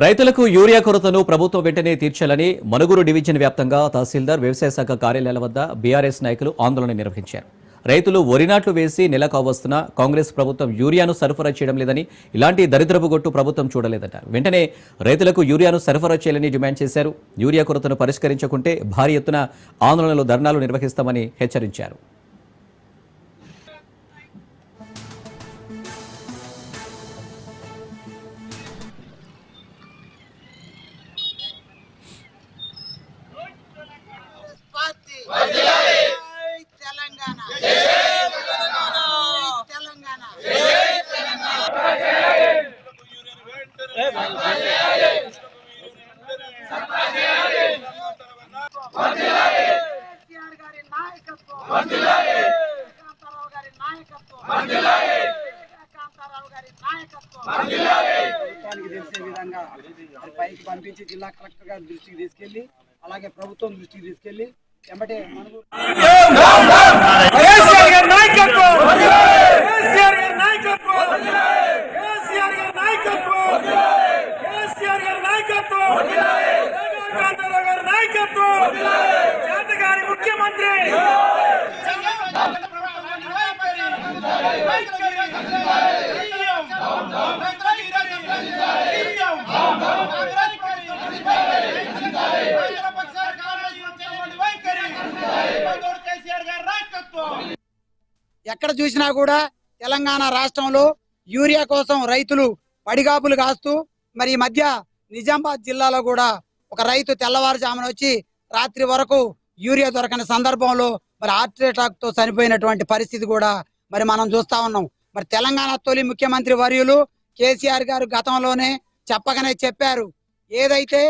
రైతులకు యూరియా కొరతను ప్రభుత్వం వెంటనే తీర్చాలని మనుగురు డివిజన్ వ్యాప్తంగా తహసీల్దార్ వ్యవసాయ శాఖ కార్యాలయాల వద్ద బీఆర్ఎస్ నాయకులు ఆందోళన నిర్వహించారు. రైతులు వరి నాట్లు వేసి నెల కావస్తున్నా కాంగ్రెస్ ప్రభుత్వం యూరియాను సరఫరా చేయడం లేదని, ఇలాంటి దరిద్రపు గొట్టు ప్రభుత్వం చూడలేదన్నారు. వెంటనే రైతులకు యూరియాను సరఫరా చేయాలని డిమాండ్ చేశారు. యూరియా కొరతను పరిష్కరించకుంటే భారీ ఎత్తున ఆందోళనలు, ధర్నాలు నిర్వహిస్తామని హెచ్చరించారు. ప్రభుత్వానికి తెలిసే విధంగా పైకి పంపించి జిల్లా కలెక్టర్ గారి దృష్టికి తీసుకెళ్లి, అలాగే ప్రభుత్వం దృష్టికి తీసుకెళ్లి వెంబటే ముఖ్యమంత్రి ఎక్కడ చూసినా కూడా తెలంగాణ రాష్ట్రంలో యూరియా కోసం రైతులు పడిగాపులు కాస్తూ, మరి ఈ మధ్య నిజామాబాద్ జిల్లాలో కూడా ఒక రైతు తెల్లవారుజామున వచ్చి రాత్రి వరకు యూరియా దొరకని సందర్భంలో మరి హార్ట్ అటాక్ తో చనిపోయినటువంటి పరిస్థితి కూడా మరి మనం చూస్తా ఉన్నాం. మరి తెలంగాణ తొలి ముఖ్యమంత్రి వర్యులు కేసీఆర్ గారు గతంలోనే చెప్పగానే చెప్పారు, ఏదైతే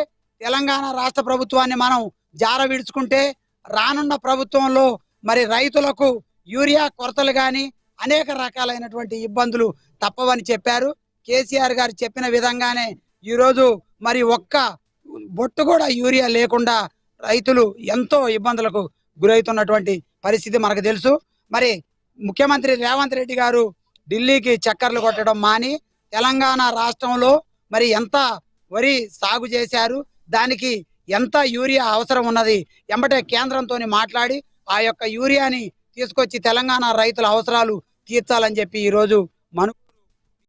తెలంగాణ రాష్ట్ర ప్రభుత్వాన్ని మనం జార విడుచుకుంటే రానున్న ప్రభుత్వంలో మరి రైతులకు యూరియా కొరతలు గాని అనేక రకాలైనటువంటి ఇబ్బందులు తప్పవని చెప్పారు. కేసీఆర్ గారు చెప్పిన విధంగానే ఈరోజు మరి ఒక్క బొట్టు కూడా యూరియా లేకుండా రైతులు ఎంతో ఇబ్బందులకు గురవుతున్నటువంటి పరిస్థితి మనకు తెలుసు. మరి ముఖ్యమంత్రి రేవంత్ రెడ్డి గారు ఢిల్లీకి చక్కర్లు కొట్టడం మాని తెలంగాణ రాష్ట్రంలో మరి ఎంత వరి సాగు చేశారు, దానికి ఎంత యూరియా అవసరం ఉన్నది ఎంబటే కేంద్రంతో మాట్లాడి ఆ యొక్క యూరియాని తీసుకొచ్చి తెలంగాణ రైతుల అవసరాలు తీర్చాలని చెప్పి ఈరోజు